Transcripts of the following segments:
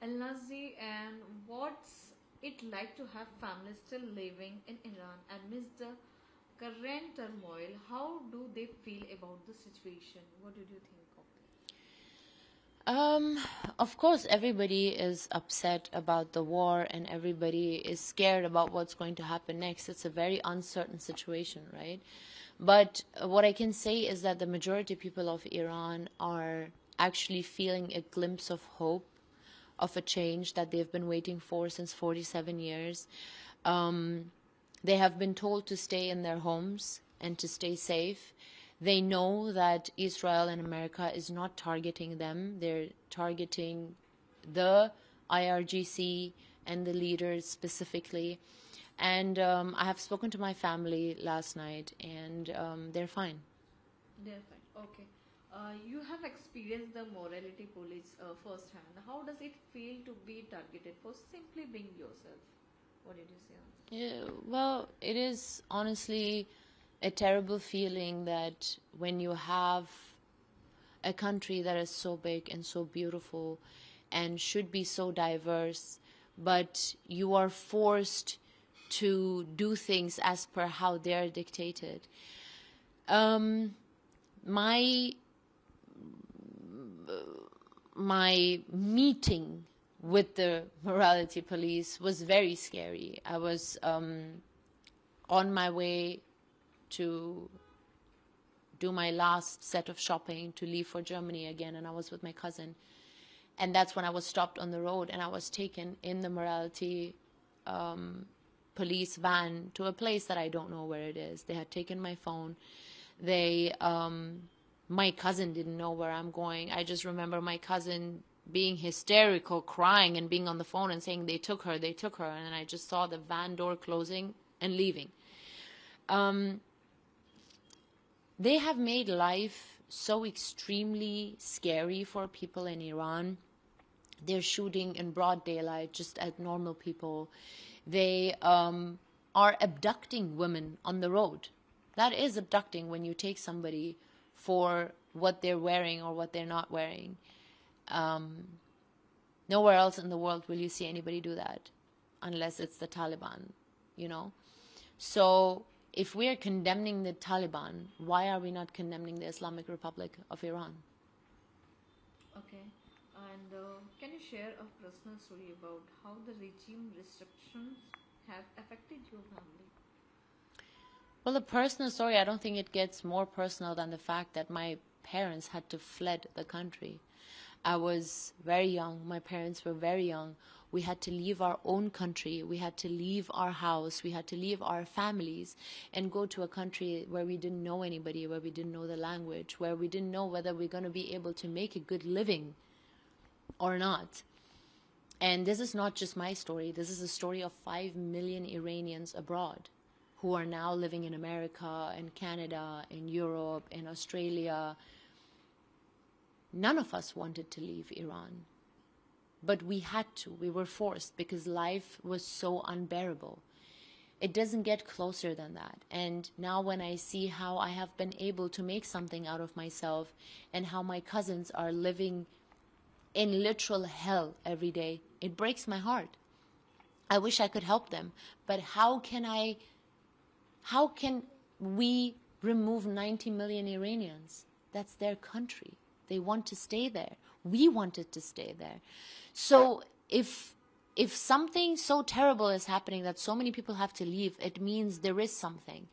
Elnazi, and what's it like to have families still living in Iran amidst the current turmoil? How do they feel about the situation? What did you think of Um, of course, everybody is upset about the war and everybody is scared about what's going to happen next. It's a very uncertain situation, right? But what I can say is that the majority of people of Iran are actually feeling a glimpse of hope, of a change that they've been waiting for since 47 years. They have been told to stay in their homes and to stay safe. They know that Israel and America is not targeting them. They're targeting the IRGC and the leaders specifically. And I have spoken to my family last night, and they're fine. they're fine? Okay. You have experienced the morality police firsthand. How does it feel to be targeted for simply being yourself? What did you say on this? Yeah, well, it is honestly a terrible feeling that when you have a country that is so big and so beautiful and should be so diverse, but you are forced to do things as per how they are dictated. My my meeting with the morality police was very scary. I was on my way to do my last set of shopping to leave for Germany again, and I was with my cousin. And that's when I was stopped on the road and I was taken in the morality police van to a place that I don't know where it is. They had taken my phone. My cousin didn't know where I'm going. I just remember my cousin being hysterical, crying and being on the phone and saying they took her. And I just saw the van door closing and leaving. They have made life so extremely scary for people in Iran. They're shooting in broad daylight just at normal people. They are abducting women on the road. That is abducting when you take somebody for what they're wearing or what they're not wearing. Nowhere else in the world will you see anybody do that unless it's the Taliban, you know? So if we are condemning the Taliban, why are we not condemning the Islamic Republic of Iran? Okay. And can you share a personal story about how the regime restrictions have affected your family? Well, a personal story, I don't think it gets more personal than the fact that my parents had to fled the country. I was very young. My parents were very young. We had to leave our own country. We had to leave our house. We had to leave our families and go to a country where we didn't know anybody, where we didn't know the language, where we didn't know whether we're going to be able to make a good living or not. And this is not just my story. This is a story of 5 million Iranians abroad who are now living in America, in Canada, in Europe, in Australia. None of us wanted to leave Iran, but we had to. We were forced because life was so unbearable. It doesn't get closer than that. And now when I see how I have been able to make something out of myself and how my cousins are living in literal hell every day, it breaks my heart. I wish I could help them, but how can we remove 90 million Iranians? That's their country. They want to stay there. We wanted to stay there. So if something so terrible is happening that so many people have to leave, it means there is something.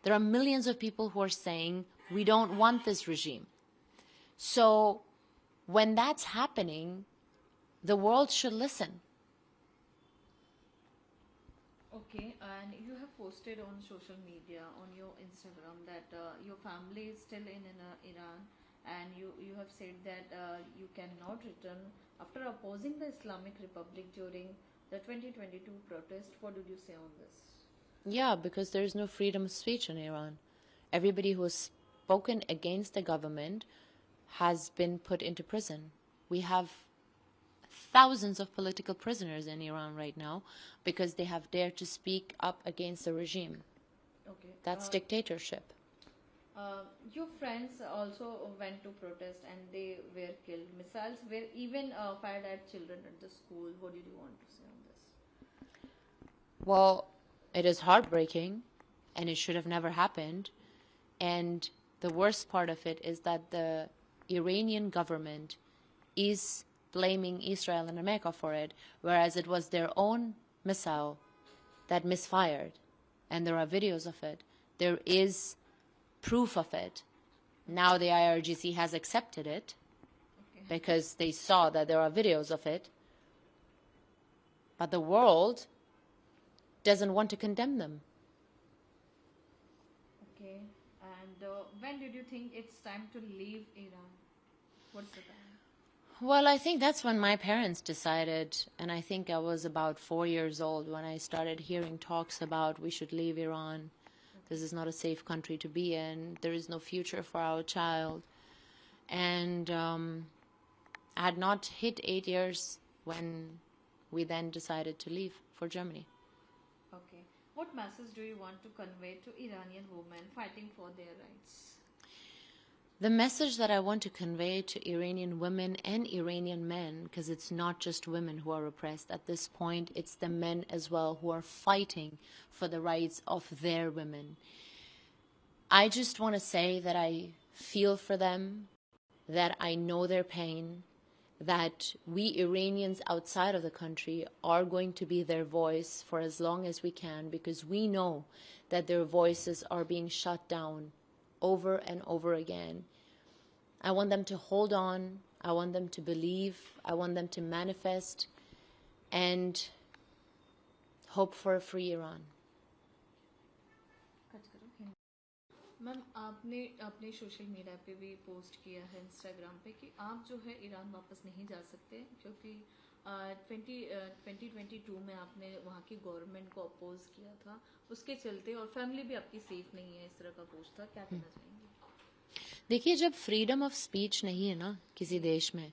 There are millions of people who are saying, we don't want this regime. So when that's happening, the world should listen. Okay, and you have posted on social media, on your Instagram, that your family is still in Iran, and you have said that you cannot return after opposing the Islamic Republic during the 2022 protest. What did you say on this? Yeah, because there is no freedom of speech in Iran. Everybody who has spoken against the government has been put into prison. We have thousands of political prisoners in Iran right now because they have dared to speak up against the regime. Okay. That's dictatorship. Your friends also went to protest and they were killed. Missiles were even fired at children at the school. What did you want to say on this? Well, it is heartbreaking and it should have never happened. And the worst part of it is that the Iranian government is blaming Israel and America for it, whereas it was their own missile that misfired. And there are videos of it. There is proof of it. Now the IRGC has accepted it because they saw that there are videos of it. But the world doesn't want to condemn them. Okay. And when did you think it's time to leave Iran? What's the time? Well, I think that's when my parents decided, and I think I was about 4 years old when I started hearing talks about we should leave Iran. This is not a safe country to be in. There is no future for our child. And I had not hit 8 years when we then decided to leave for Germany. Okay. What message do you want to convey to Iranian women fighting for their rights? The message that I want to convey to Iranian women and Iranian men, because it's not just women who are oppressed at this point, it's the men as well who are fighting for the rights of their women. I just want to say that I feel for them, that I know their pain, that we Iranians outside of the country are going to be their voice for as long as we can, because we know that their voices are being shut down over and over again. I want them to hold on. I want them to believe. I want them to manifest and hope for a free Iran. Ma'am आपने अपने social media पे भी post किया है Instagram पे कि आप जो है ईरान वापस नहीं जा सकते क्योंकि 2022 में आपने वहाँ की गवर्नमेंट को अपोज किया था, उसके चलते, और फैमिली भी आपकी सेफ नहीं है, इस तरह का पोस्ट था. क्या कहना चाहेंगे? देखिए, जब फ्रीडम ऑफ स्पीच नहीं है ना किसी देश में,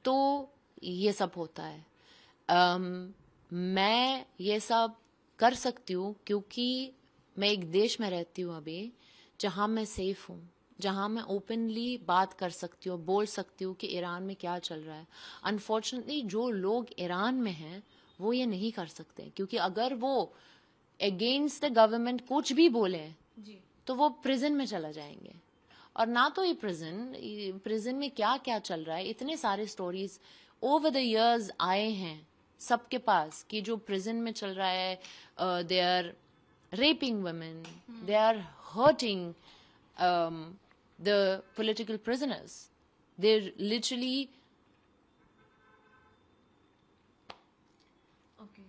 तो ये सब होता है. मैं ये सब कर सकती हूँ क्योंकि मैं एक देश में रहती हूँ अभी जहाँ मैं सेफ हूँ, जहाँ मैं ओपनली बात कर सकती हूँ, बोल सकती हूँ कि ईरान में क्या चल रहा है. अनफॉर्चुनेटली जो लोग ईरान में हैं वो ये नहीं कर सकते, क्योंकि अगर वो अगेंस्ट द गवर्नमेंट कुछ भी बोले तो वो प्रिजन में चला जाएंगे. और ना तो ये प्रिजन में क्या क्या चल रहा है, इतने सारे स्टोरीज ओवर द इयर्स आए हैं सबके पास कि जो प्रिजन में चल रहा है, they are raping women, they are hurting the political prisoners. They're literally... Okay.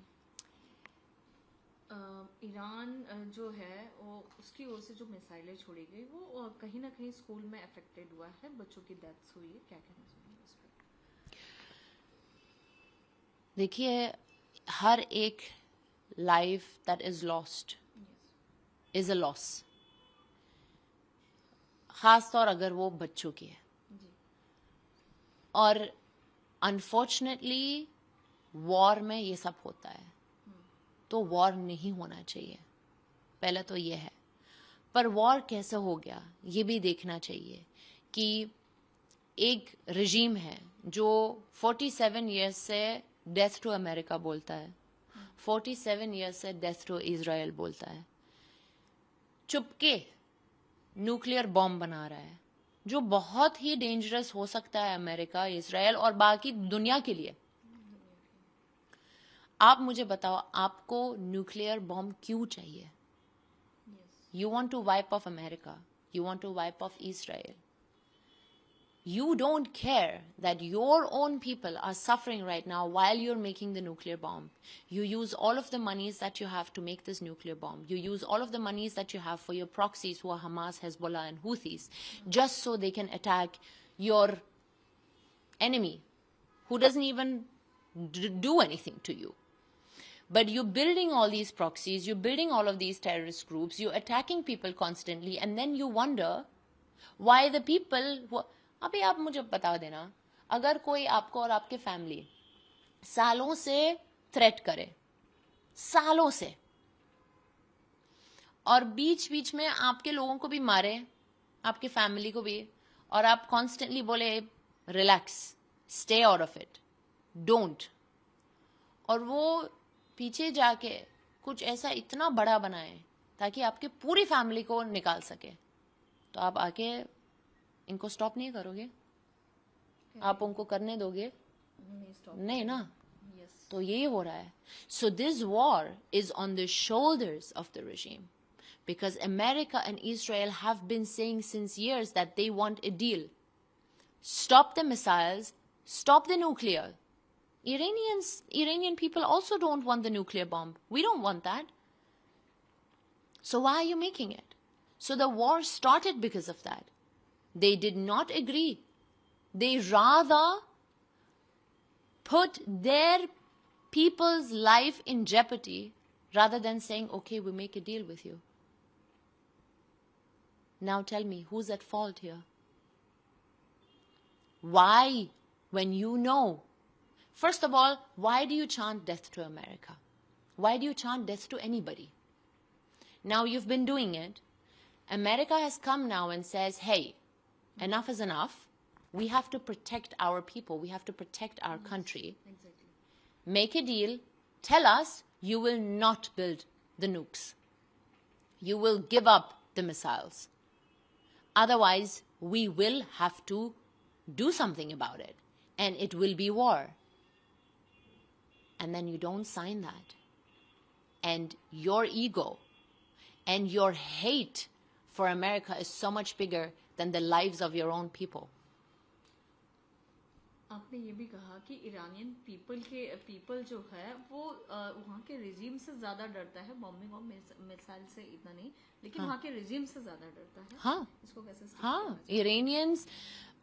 Iran जो है वो उसकी ओर से जो मिसाइलें छोड़ी गई वो कहीं ना कहीं स्कूल में अफेक्टेड हुआ है, बच्चों की डेथ्स हुई है. क्या कहना चाहेंगे इस पर? देखिए, हर एक life that is lost is a loss, खास तौर अगर वो बच्चों की है. और अनफॉर्चुनेटली वॉर में ये सब होता है, तो वॉर नहीं होना चाहिए, पहले तो ये है. पर वॉर कैसे हो गया ये भी देखना चाहिए कि एक रजीम है जो 47 ईयर्स से डेथ टू अमेरिका बोलता है, 47 ईयर्स से डेथ टू इजराइल बोलता है, चुपके न्यूक्लियर बॉम्ब बना रहा है जो बहुत ही डेंजरस हो सकता है अमेरिका, इजराइल और बाकी दुनिया के लिए. आप मुझे बताओ, आपको न्यूक्लियर बॉम्ब क्यों चाहिए? You want to wipe off America. You want to wipe off Israel. You don't care that your own people are suffering right now while you're making the nuclear bomb. You use all of the monies that you have to make this nuclear bomb. You use all of the monies that you have for your proxies who are Hamas, Hezbollah and Houthis, just so they can attack your enemy who doesn't even do anything to you. But you're building all these proxies, you're building all of these terrorist groups, you're attacking people constantly, and then you wonder why the people who... अभी आप मुझे बता देना, अगर कोई आपको और आपके फैमिली सालों से थ्रेट करे, सालों से, और बीच बीच में आपके लोगों को भी मारे, आपकी फैमिली को भी, और आप कॉन्स्टेंटली बोले relax, stay out of it, don't, और वो पीछे जाके कुछ ऐसा इतना बड़ा बनाए ताकि आपकी पूरी फैमिली को निकाल सके, तो आप आके इनको स्टॉप नहीं करोगे? आप उनको करने दोगे? नहीं ना। तो यही हो रहा है. So this war is on the shoulders of the regime, because America and Israel have been saying since years that they want a deal. Stop the missiles, stop the nuclear. Iranian people also don't want the nuclear bomb. We don't want that. So why are you making it? So the war started because of that. They did not agree. They rather put their people's life in jeopardy rather than saying, okay, we make a deal with you. Now tell me, who's at fault here? Why, when you know? First of all, why do you chant death to America? Why do you chant death to anybody? Now you've been doing it. America has come now and says, hey, enough is enough. We have to protect our people. We have to protect our country. Exactly. Make a deal. Tell us you will not build the nukes. You will give up the missiles. Otherwise, we will have to do something about it. And it will be war. And then you don't sign that. And your ego and your hate for America is so much bigger than the lives of your own people. आपने ये भी कहा कि Iranian people जो है वो वहाँ के रिजीम से ज्यादा डरता है, बॉम्बिंग और मिसाइल से इतना नहीं, लेकिन वहाँ के रिजीम से ज्यादा डरता है. हाँ, इसको कैसे हाँ, इरानियंस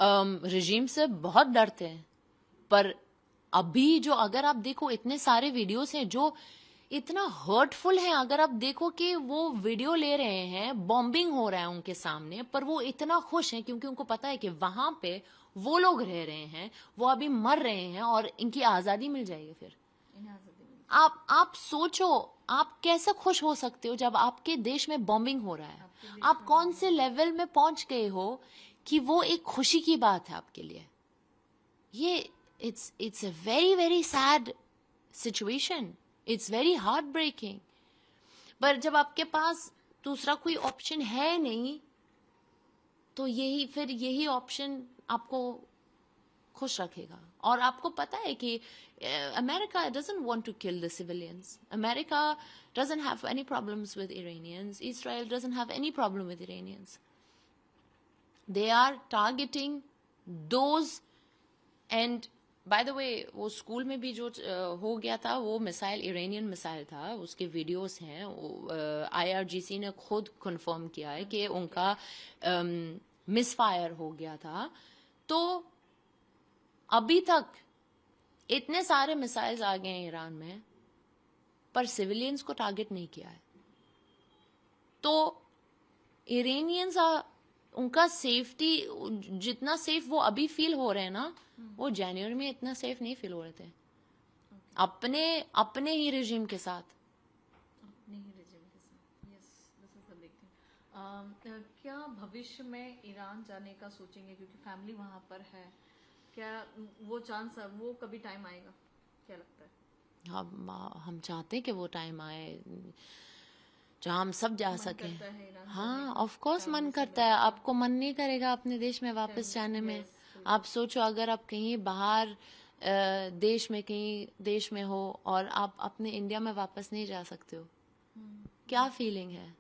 रिजीम से बहुत डरते हैं. पर अभी जो अगर आप देखो इतने सारे वीडियोस हैं जो इतना हर्टफुल है. अगर आप देखो कि वो वीडियो ले रहे हैं, बॉम्बिंग हो रहा है उनके सामने, पर वो इतना खुश हैं क्योंकि उनको पता है कि वहां पे वो लोग रह रहे हैं, वो अभी मर रहे हैं और इनकी आजादी मिल जाएगी. फिर आप सोचो, आप कैसे खुश हो सकते हो जब आपके देश में बॉम्बिंग हो रहा है? आप कौन से लेवल में पहुंच गए हो कि वो एक खुशी की बात है आपके लिए? ये it's a very very sad situation. It's very heartbreaking. पर जब आपके पास दूसरा कोई ऑप्शन है नहीं, तो यही ऑप्शन आपको खुश रखेगा. और आपको पता है कि America doesn't want to kill the civilians. America doesn't have any problems with Iranians. Israel doesn't have any problem with Iranians. They are targeting those. And by the way, वो स्कूल में भी जो हो गया था, वो मिसाइल इरानियन मिसाइल था. उसके वीडियोस हैं. IRGC ने खुद कंफर्म किया है कि उनका मिसफायर हो गया था. तो अभी तक इतने सारे मिसाइल्स आ गए हैं ईरान में, पर सिविलियंस को टारगेट नहीं किया है. तो इरानियंस उनका सेफ्टी, जितना सेफ वो अभी फील हो रहे हैं ना, वो जनवरी में इतना सेफ नहीं फील हो रहे थे. अपने ही रिजीम के साथ. क्या भविष्य में ईरान जाने का सोचेंगे, क्योंकि फैमिली वहां पर है? क्या वो चांस, वो कभी टाइम आएगा, क्या लगता है? हम चाहते हैं कि वो टाइम आए जहाँ हम सब जा सके. हाँ, ऑफ कोर्स मन करता है. आपको मन नहीं करेगा अपने देश में वापस जाने में? आप सोचो, अगर आप कहीं बाहर कहीं देश में हो और आप अपने इंडिया में वापस नहीं जा सकते हो, क्या फीलिंग है?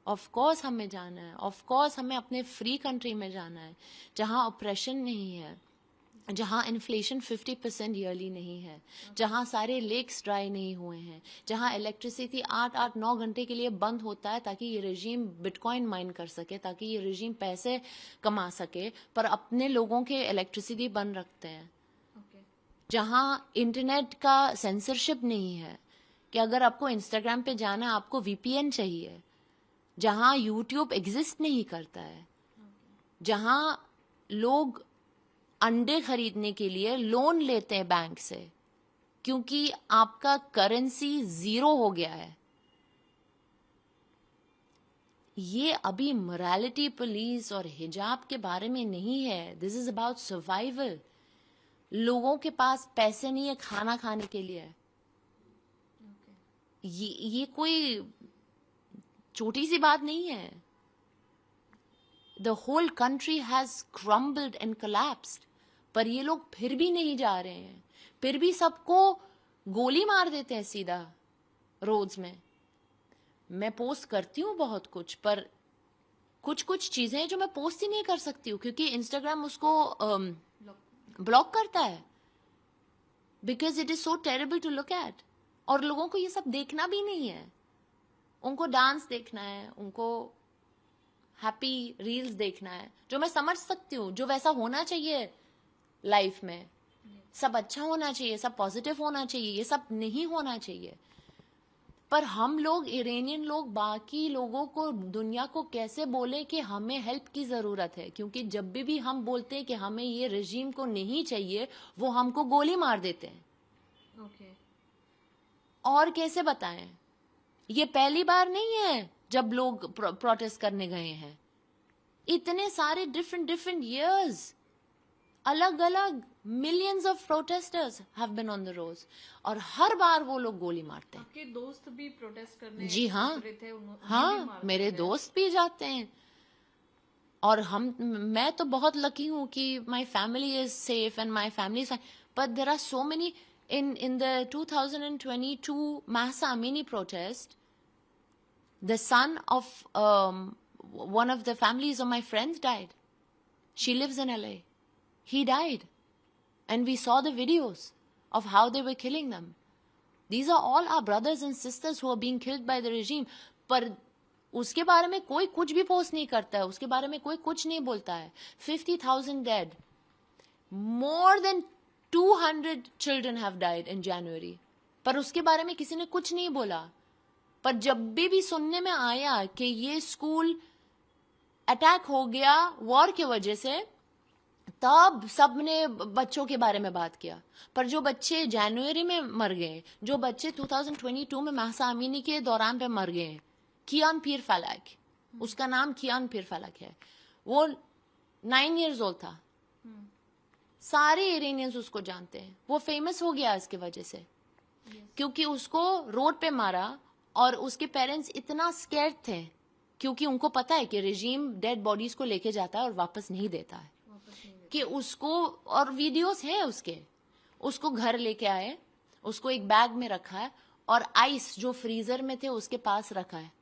ऑफ कोर्स हमें जाना है. ऑफ कोर्स हमें अपने फ्री कंट्री में जाना है, जहाँ ऑपरेशन नहीं है, जहाँ इन्फ्लेशन 50% ईयरली नहीं है, जहाँ सारे लेक्स ड्राई नहीं हुए हैं, जहाँ इलेक्ट्रिसिटी 8-9 घंटे के लिए बंद होता है ताकि ये रेजिम बिटकॉइन माइन कर सके, ताकि ये रेजिम पैसे कमा सके, पर अपने लोगों के इलेक्ट्रिसिटी बंद रखते हैं. जहाँ इंटरनेट का सेंसरशिप नहीं है कि अगर आपको इंस्टाग्राम पे जाना है आपको VPN चाहिए, जहाँ यूट्यूब एग्जिस्ट नहीं करता है, जहाँ लोग अंडे खरीदने के लिए लोन लेते हैं बैंक से क्योंकि आपका करेंसी 0 हो गया है. ये अभी मोरालिटी पुलिस और हिजाब के बारे में नहीं है. This is about survival. लोगों के पास पैसे नहीं है खाना खाने के लिए. ये कोई छोटी सी बात नहीं है. The whole country has crumbled and collapsed. पर ये लोग फिर भी नहीं जा रहे हैं. फिर भी सबको गोली मार देते हैं सीधा रोड्स में. मैं पोस्ट करती हूँ बहुत कुछ, पर कुछ कुछ चीजें हैं जो मैं पोस्ट ही नहीं कर सकती हूँ क्योंकि इंस्टाग्राम उसको ब्लॉक करता है. Because it is so terrible to look at. और लोगों को ये सब देखना भी नहीं है. उनको डांस देखना है, उनको हैप्पी रील्स देखना है, जो मैं समझ सकती हूँ, जो वैसा होना चाहिए लाइफ में. सब अच्छा होना चाहिए, सब पॉजिटिव होना चाहिए, ये सब नहीं होना चाहिए. पर हम लोग इरानियन लोग बाकी लोगों को, दुनिया को कैसे बोले कि हमें हेल्प की जरूरत है. क्योंकि जब भी हम बोलते हैं कि हमें ये रजीम को नहीं चाहिए, वो हमको गोली मार देते हैं. और कैसे बताएं. ये पहली बार नहीं है जब लोग प्रोटेस्ट करने गए हैं. इतने सारे डिफरेंट ईयर्स, अलग अलग millions of protesters have been on the roads. और हर बार वो लोग गोली मारते हैं. आपके दोस्त भी प्रोटेस्ट करने जी हाँ, उतरे थे, हाँ, मेरे दोस्त भी जाते हैं. और मैं तो बहुत लकी हूँ कि my family is safe and my family. But there are so many in the 2022 Mahsa Amini protest, the son of one of the families of my friends died. She lives in LA. He died. And we saw the videos of how they were killing them. These are all our brothers and sisters who are being killed by the regime. पर उसके बारे में कोई कुछ भी post नहीं करता है. उसके बारे में कोई कुछ नहीं बोलता है. 50,000 dead. More than 200 children have died in January. पर उसके बारे में किसी ने कुछ नहीं बोला. पर जब भी सुनने में आया कि ये स्कूल अटैक हो गया वॉर की वजह से, तब सबने बच्चों के बारे में बात किया. पर जो बच्चे जनवरी में मर गए, जो बच्चे 2022 में महसा अमीनी के दौरान पे मर गए, कियान पीर फलक, उसका नाम कियान पीर फलक है, वो 9 years old था. सारे इरानियंस उसको जानते हैं. वो फेमस हो गया इसकी वजह से, क्योंकि उसको रोड पे मारा और उसके पेरेंट्स इतना स्कैर्ड थे क्योंकि उनको पता है कि रेजिम डेड बॉडीज को लेके जाता है और वापस नहीं देता है. कि उसको, और वीडियोस हैं उसके, उसको घर लेके आए, उसको एक बैग में रखा है और आइस जो फ्रीजर में थे उसके पास रखा है.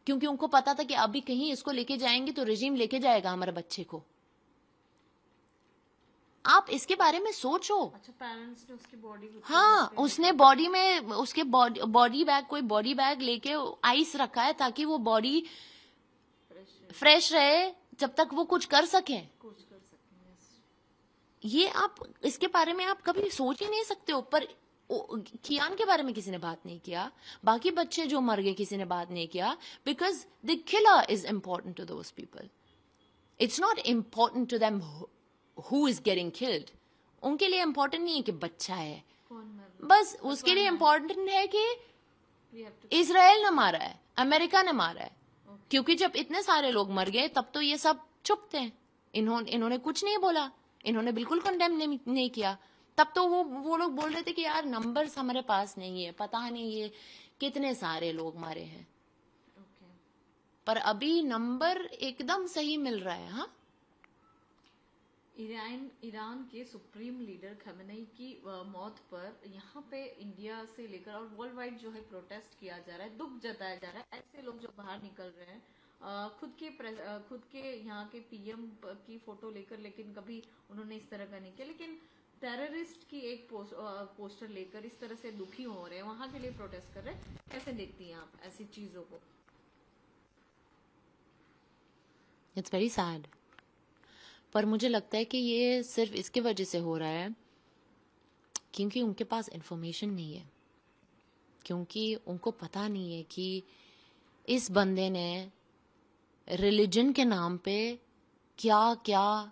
क्योंकि उनको पता था कि अभी कहीं इसको लेके जाएंगे तो रेजिम लेके जाएगा हमारे बच्चे को. आप इसके बारे में सोचो. अच्छा, पेरेंट्स ने उसकी बॉडी, हाँ, उसने बॉडी में उसके बॉडी बैग, कोई बॉडी बैग लेके आइस रखा है ताकि वो बॉडी फ्रेश रहे जब तक वो कुछ कर सके. ये आप इसके बारे में आप कभी सोच ही नहीं सकते हो. पर कियान के बारे में किसी ने बात नहीं किया. बाकी बच्चे जो मर गए किसी ने बात नहीं किया. Because the killer is important to those people. It's not important to them who is getting killed. उनके लिए इम्पोर्टेंट नहीं है कि बच्चा है, बस उसके लिए इम्पोर्टेंट है कि इजराइल ने मारा है, अमेरिका ने मारा है. क्योंकि जब इतने सारे लोग मर गए तब तो ये सब चुप थे. इन्होंने कुछ नहीं बोला, इन्होंने बिल्कुल कंडेम नहीं किया. तब तो वो लोग बोल रहे थे कि यार नंबर्स हमारे पास नहीं है, पता नहीं ये कितने सारे लोग मारे हैं. पर अभी नंबर एकदम सही मिल रहा है. हाँ, ईरान के सुप्रीम लीडर खमेनी की मौत पर यहाँ पे इंडिया से लेकर और वर्ल्ड वाइड जो है प्रोटेस्ट किया जा रहा है, दुख जताया जा रहा है. ऐसे लोग जो बाहर निकल रहे हैं खुद के यहाँ के पीएम की फोटो लेकर, लेकिन कभी उन्होंने इस तरह का नहीं किया. लेकिन टेररिस्ट की एक पोस्टर लेकर इस तरह से दुखी हो रहे हैं, वहां के लिए प्रोटेस्ट कर रहे हैं. कैसे देखती हैं आप ऐसी चीजों को? It's very sad. पर मुझे लगता है कि ये सिर्फ इसकी वजह से हो रहा है क्योंकि उनके पास इंफॉर्मेशन नहीं है. क्योंकि उनको पता नहीं है कि इस बंदे ने रिलीजन के नाम पे क्या क्या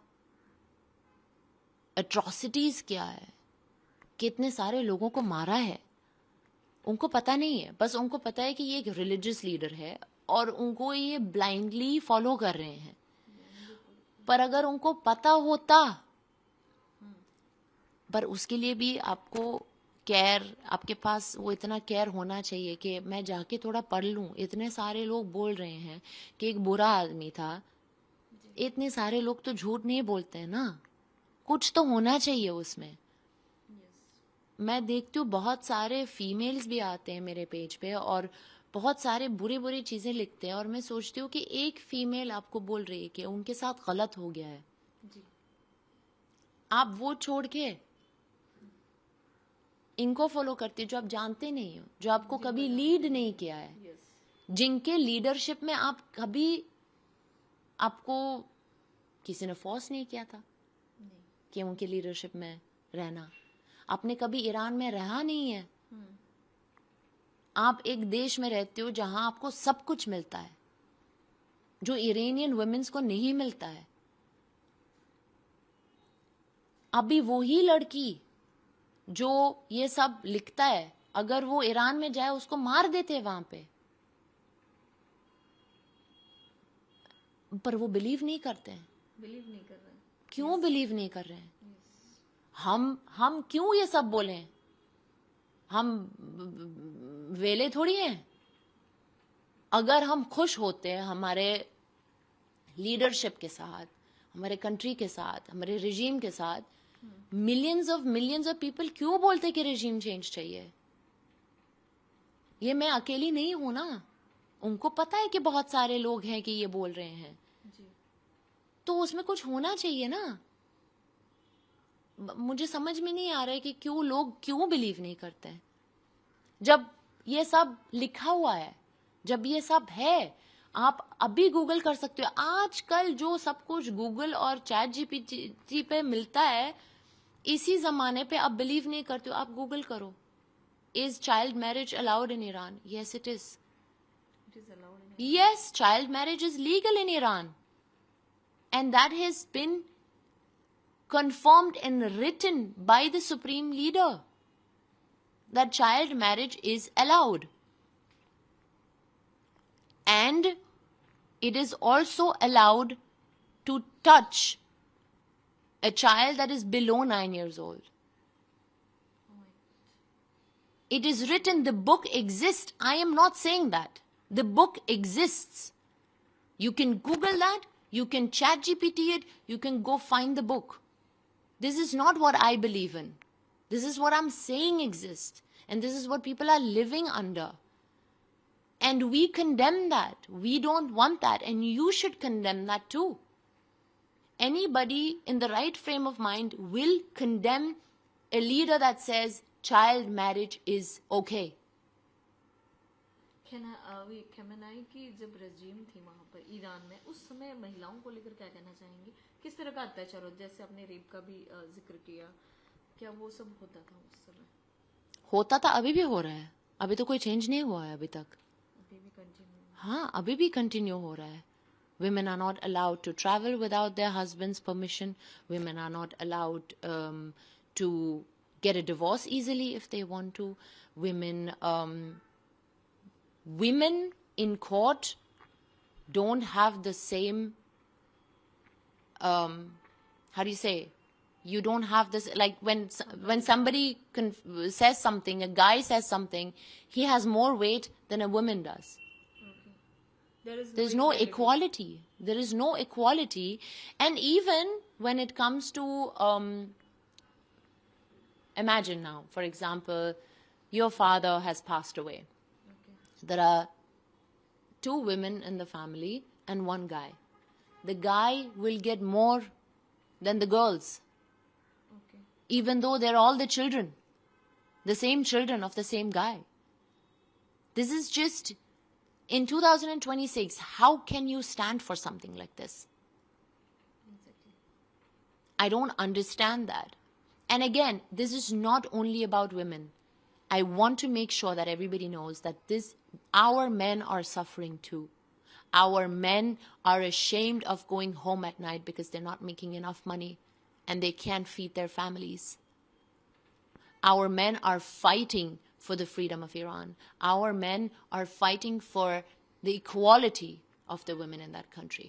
एट्रॉसिटीज किया है, कितने सारे लोगों को मारा है. उनको पता नहीं है, बस उनको पता है कि ये एक रिलीजियस लीडर है और उनको ये ब्लाइंडली फॉलो कर रहे हैं. पर अगर उनको पता होता, पर उसके लिए भी आपको केयर, आपके पास वो इतना केयर होना चाहिए कि मैं जाके थोड़ा पढ़ लूं. इतने सारे लोग बोल रहे हैं कि एक बुरा आदमी था. इतने सारे लोग तो झूठ नहीं बोलते हैं ना, कुछ तो होना चाहिए उसमें. मैं देखती हूँ बहुत सारे फीमेल्स भी आते हैं मेरे पेज पे और बहुत सारे बुरी बुरी चीजें लिखते हैं और मैं सोचती हूँ कि एक फीमेल आपको बोल रही है कि उनके साथ गलत हो गया है, जी. आप वो छोड़ के इनको फॉलो करते हो जो आप जानते नहीं हो, जो आपको कभी लीड नहीं किया है, यस. जिनके लीडरशिप में आप कभी, आपको किसी ने फोर्स नहीं किया था नहीं. कि उनके लीडरशिप में रहना. आपने कभी ईरान में रहा नहीं है. आप एक देश में रहते हो जहां आपको सब कुछ मिलता है जो इरानियन वुमेन्स को नहीं मिलता है. अभी वही लड़की जो ये सब लिखता है, अगर वो ईरान में जाए उसको मार देते वहां पे, पर वो बिलीव नहीं करते हैं. बिलीव नहीं कर रहे हैं. क्यों बिलीव नहीं कर रहे हैं? यस. हम क्यों ये सब बोलें? हम वेले थोड़ी हैं. अगर हम खुश होते हैं हमारे लीडरशिप के साथ, हमारे कंट्री के साथ, हमारे रिजीम के साथ, मिलियंस ऑफ पीपल क्यों बोलते कि रिजीम चेंज चाहिए? ये मैं अकेली नहीं हूं ना, उनको पता है कि बहुत सारे लोग हैं कि ये बोल रहे हैं. जी. तो उसमें कुछ होना चाहिए ना. मुझे समझ में नहीं आ रहा है कि लोग क्यों बिलीव नहीं करते हैं जब ये सब लिखा हुआ है, जब ये सब है. आप अभी गूगल कर सकते हो. आजकल जो सब कुछ गूगल और चैट जीपीटी पे मिलता है, इसी जमाने पे आप बिलीव नहीं करते हो, आप गूगल करो, is child marriage allowed in Iran? Yes it is. It is allowed in Yes, child marriage is legal in Iran. And that has been confirmed and written by the supreme leader that child marriage is allowed. And it is also allowed to touch a child that is below 9 years old. Oh my God. It is written, the book exists. I am not saying that. The book exists. You can Google that, you can chat GPT it, you can go find the book. This is not what I believe in. This is what I'm saying exists. And this is what people are living under. And we condemn that. We don't want that. And you should condemn that too. Anybody in the right frame of mind will condemn a leader that says child marriage is okay. खेमेनाई की जब रजीम थी वहां पर Iran में, उस समय महिलाओं को लेकर क्या कहना चाहेंगे? किस तरह का अत्याचार होता, जैसे आपने रेप का भी जिक्र किया, क्या वो सब होता था उस समय? होता था, अभी भी हो रहा है. अभी तो कोई चेंज नहीं हुआ है अभी तक. अभी भी कंटिन्यू? हाँ, अभी भी कंटिन्यू हो रहा है. Women are not allowed to travel without their husband's permission. Women are not allowed to get a divorce easily if they want to. Women in court don't have the same, how do you say? You don't have this, like when somebody says something, a guy says something, he has more weight than a woman does. There's no equality. There is no equality. And even when it comes to, imagine now, for example, your father has passed away. Okay. There are 2 women in the family and 1 guy. The guy will get more than the girls. Okay. Even though they're all the children. The same children of the same guy. This is just... In 2026, how can you stand for something like this? Exactly. I don't understand that. And again, this is not only about women. I want to make sure that everybody knows that our men are suffering too. Our men are ashamed of going home at night because they're not making enough money and they can't feed their families. Our men are fighting for the freedom of Iran. Our men are fighting for the equality of the women in that country.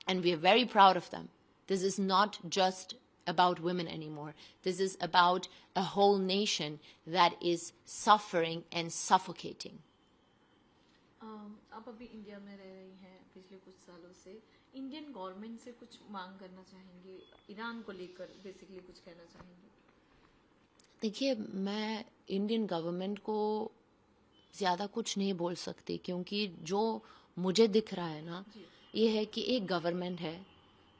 And we are very proud of them. This is not just about women anymore. This is about a whole nation that is suffering and suffocating. आप अभी India में रह रही हैं पिछले कुछ सालों से. इंडियन गवर्नमेंट से कुछ मांग करना चाहेंगे ईरान को लेकर, बेसिकली कुछ कहना चाहेंगे? देखिए, मैं इंडियन गवर्नमेंट को ज़्यादा कुछ नहीं बोल सकती, क्योंकि जो मुझे दिख रहा है ना, ये है कि एक गवर्नमेंट है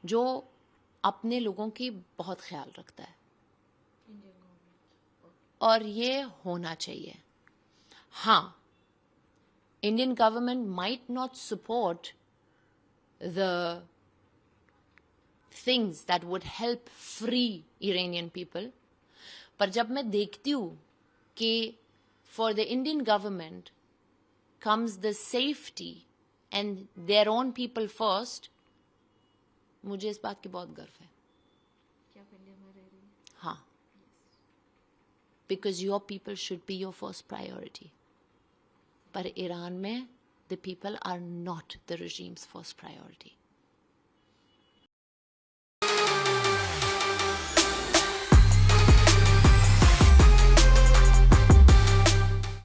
जो अपने लोगों की बहुत ख्याल रखता है, इंडियन गवर्नमेंट. और ये होना चाहिए. हाँ, Indian government might not support the things that would help free Iranian people, पर जब मैं देखती हूँ कि for the Indian government comes the safety and their own people first, मुझे इस बात की बहुत गर्व है. क्या आप इंडिया में रह रही हैं? हाँ, because your people should be your first priority. पर ईरान में the people are not the regime's first priority.